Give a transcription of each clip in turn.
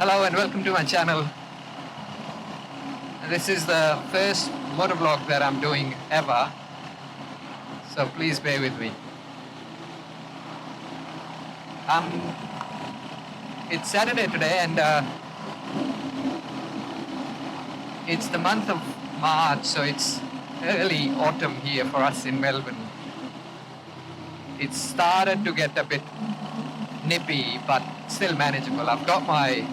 Hello and welcome to my channel. This is the first motovlog that I'm doing ever, so please bear with me. It's Saturday today and it's the month of March, so it's early autumn here for us in Melbourne. It started to get a bit nippy but still manageable. I've got my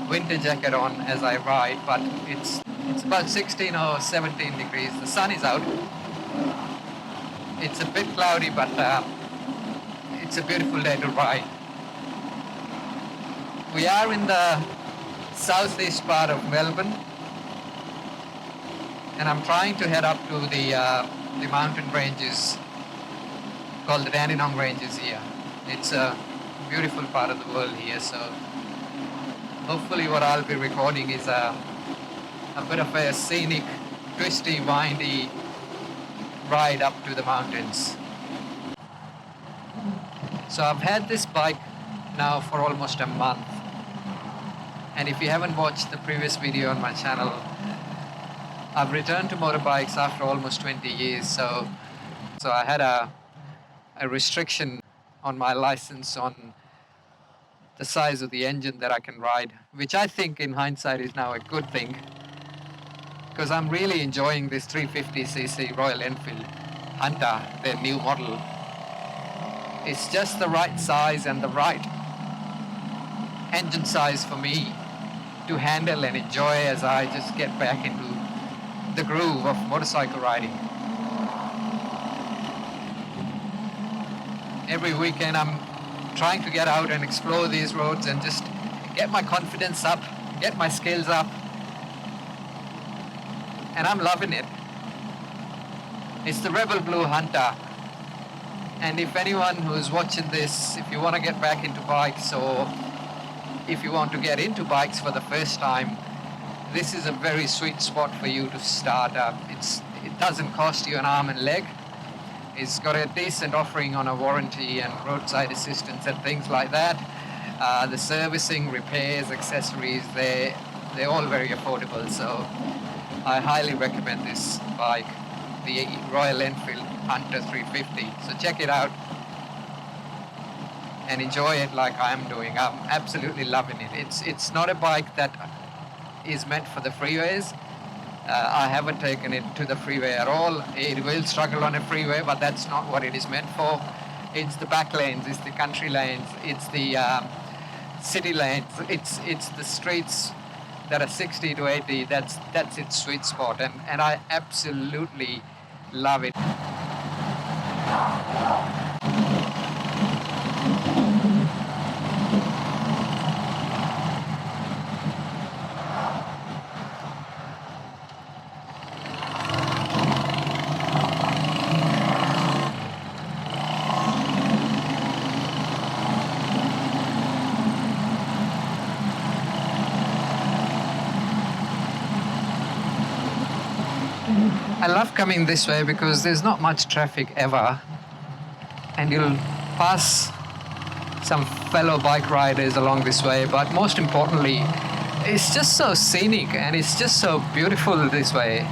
winter jacket on as I ride, but it's about 16 or 17 degrees. The sun is out. It's a bit cloudy, but it's a beautiful day to ride. We are in the southeast part of Melbourne, and I'm trying to head up to the mountain ranges called the Dandenong Ranges here. It's a beautiful part of the world here, so hopefully what I'll be recording is a bit of a scenic, twisty, windy ride up to the mountains. So I've had this bike now for almost a month, and if you haven't watched the previous video on my channel, I've returned to motorbikes after almost 20 years. So I had a restriction on my license on the size of the engine that I can ride, which I think in hindsight is now a good thing, because I'm really enjoying this 350cc Royal Enfield Hunter, their new model. It's just the right size and the right engine size for me to handle and enjoy as I just get back into the groove of motorcycle riding. Every weekend I'm trying to get out and explore these roads and just get my confidence up, get my skills up, and I'm loving it. It's the Rebel Blue Hunter, and if anyone who's watching this, if you want to get back into bikes, or if you want to get into bikes for the first time, this is a very sweet spot for you to start up. It doesn't cost you an arm and leg. It's got a decent offering on a warranty and roadside assistance and things like that. The servicing, repairs, accessories, they're all very affordable. So I highly recommend this bike, the Royal Enfield Hunter 350. So check it out and enjoy it like I'm doing. I'm absolutely loving it. It's not a bike that is meant for the freeways. I haven't taken it to the freeway at all. It will struggle on a freeway, but that's not what it is meant for. It's the back lanes, it's the country lanes, it's the city lanes, it's the streets that are 60 to 80. That's its sweet spot, and I absolutely love it. I love coming this way because there's not much traffic ever, and you'll pass some fellow bike riders along this way, but most importantly, it's just so scenic and it's just so beautiful this way.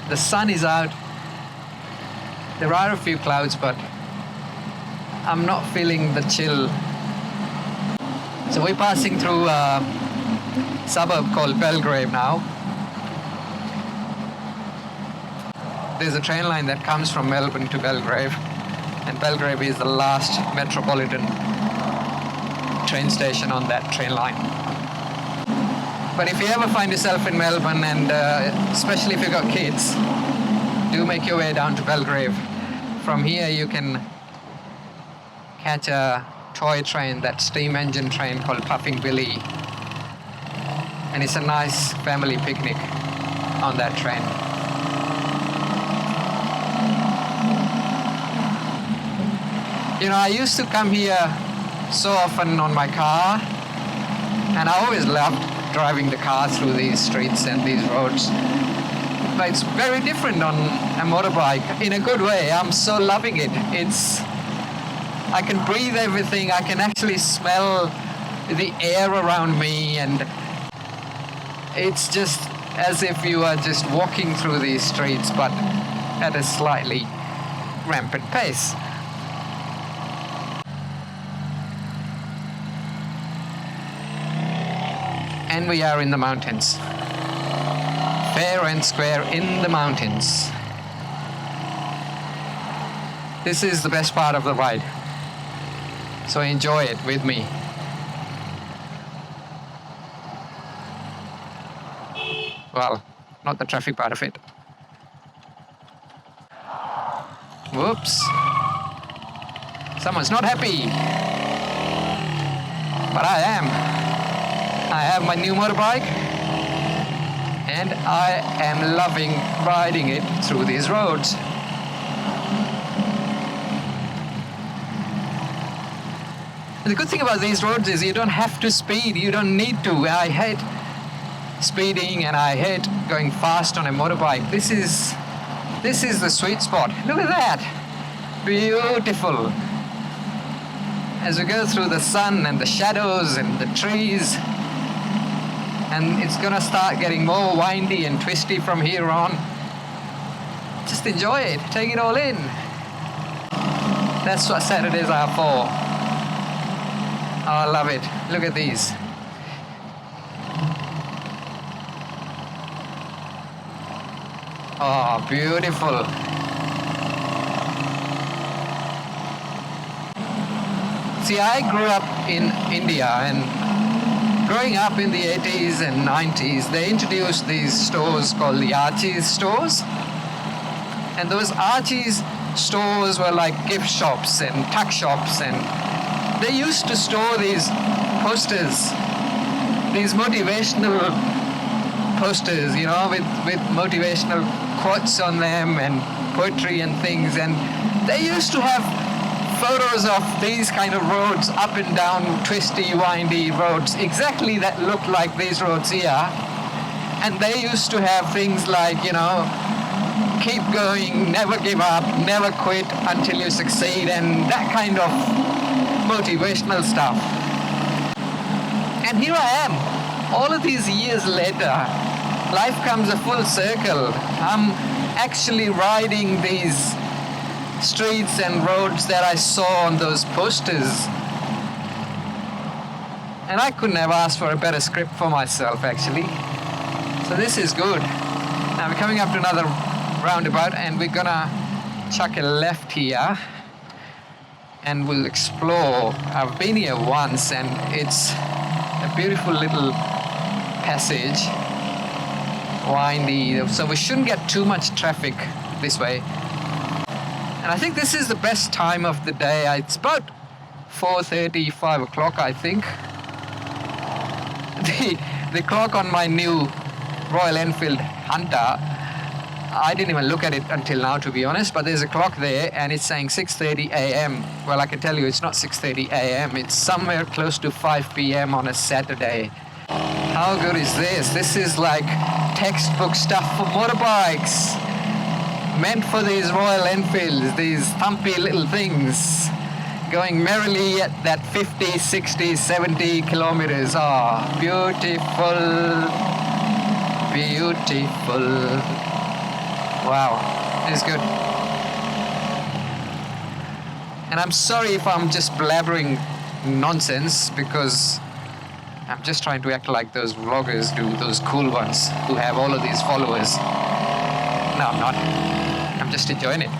The sun is out. There are a few clouds, but I'm not feeling the chill. So we're passing through a suburb called Belgrave now. There's a train line that comes from Melbourne to Belgrave, and Belgrave is the last metropolitan train station on that train line. But if you ever find yourself in Melbourne, and especially if you've got kids, do make your way down to Belgrave. From here you can catch a toy train, that steam engine train called Puffing Billy. And it's a nice family picnic on that train. You know, I used to come here so often on my car, And I always loved driving the car through these streets and these roads. But it's very different on a motorbike in a good way. I'm so loving it. I can breathe everything. I can actually smell the air around me, and it's just as if you are just walking through these streets, but at a slightly rampant pace. And we are in the mountains. Fair and square in the mountains. This is the best part of the ride. So enjoy it with me. Well, not the traffic part of it. Whoops. Someone's not happy. But I am. I have my new motorbike, and I am loving riding it through these roads. The good thing about these roads is you don't have to speed. You don't need to. I hate speeding and I hate going fast on a motorbike. This is the sweet spot. Look at that. Beautiful. As we go through the sun and the shadows and the trees, and it's gonna start getting more windy and twisty from here on. Just enjoy it. Take it all in. That's what Saturdays are for. Oh, I love it. Look at these. Oh, beautiful. See, I grew up in India, and growing up in the 80s and 90s, they introduced these stores called the Archie's stores. And those Archie's stores were like gift shops and tuck shops, and they used to store these posters, these motivational posters, you know, with motivational quotes on them and poetry and things. And they used to have photos of these kind of roads, up and down, twisty, windy roads, exactly that look like these roads here. And they used to have things like, you know, keep going, never give up, never quit until you succeed, and that kind of motivational stuff. And here I am, all of these years later. Life comes a full circle. I'm actually riding these streets and roads that I saw on those posters. And I couldn't have asked for a better script for myself, actually. So this is good. Now we're coming up to another roundabout, and we're gonna chuck a left here, and we'll explore. I've been here once, and it's a beautiful little passage, windy, so we shouldn't get too much traffic this way. And I think this is the best time of the day. It's about 4:30, 5 o'clock, I think. The clock on my new Royal Enfield Hunter, I didn't even look at it until now, to be honest, but there's a clock there and it's saying 6:30 a.m. Well, I can tell you it's not 6:30 a.m. It's somewhere close to 5 p.m. on a Saturday. How good is this? This is like textbook stuff for motorbikes. Meant for these Royal Enfields, these thumpy little things, going merrily at that 50, 60, 70 kilometers. Ah, beautiful, beautiful. Wow, it's good. And I'm sorry if I'm just blabbering nonsense, because I'm just trying to act like those vloggers do, those cool ones who have all of these followers. No, I'm not. I'm just enjoying it.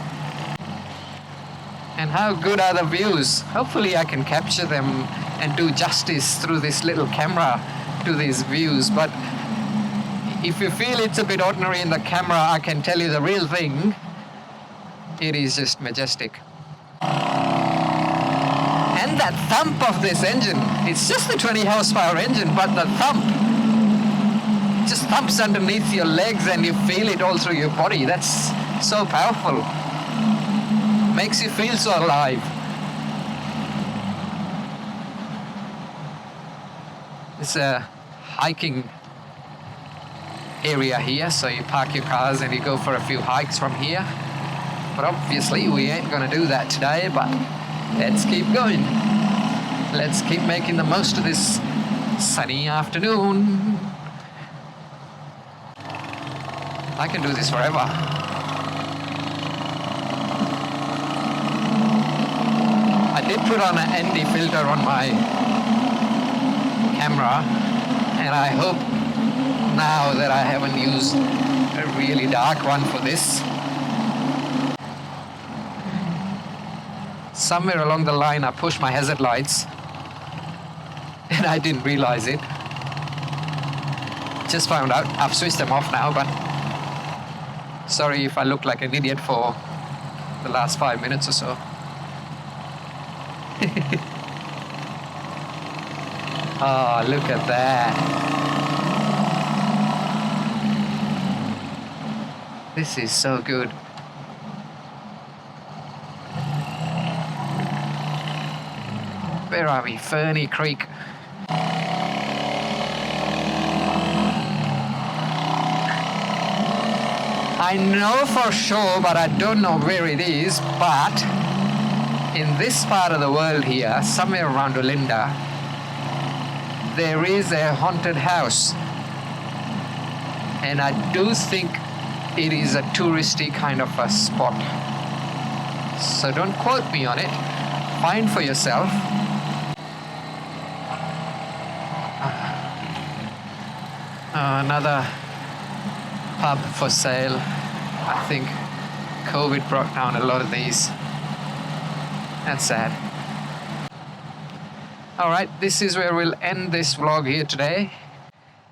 And how good are the views? Hopefully I can capture them and do justice through this little camera to these views. But if you feel it's a bit ordinary in the camera, I can tell you the real thing. It is just majestic. And that thump of this engine, it's just a 20 horsepower engine, but the thump just thumps underneath your legs and you feel it all through your body. That's so powerful. Makes you feel so alive. It's a hiking area here, so you park your cars and you go for a few hikes from here. But obviously we ain't gonna do that today, but let's keep going. Let's keep making the most of this sunny afternoon. I can do this forever. I did put on an ND filter on my camera, and I hope now that I haven't used a really dark one for this. Somewhere along the line I pushed my hazard lights and I didn't realize it. Just found out. I've switched them off now, but sorry if I look like an idiot for the last 5 minutes or so. Oh, look at that. This is so good. Where are we? Ferny Creek. I know for sure, but I don't know where it is, but in this part of the world here, somewhere around Olinda, there is a haunted house. And I do think it is a touristy kind of a spot. So don't quote me on it. Find for yourself. Another pub for sale. I think COVID brought down a lot of these. That's sad. Alright, this is where we'll end this vlog here today.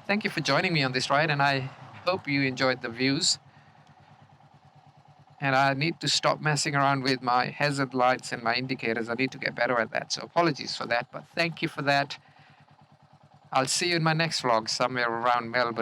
Thank you for joining me on this ride, and I hope you enjoyed the views. And I need to stop messing around with my hazard lights and my indicators. I need to get better at that, so apologies for that, but thank you for that. I'll see you in my next vlog somewhere around Melbourne.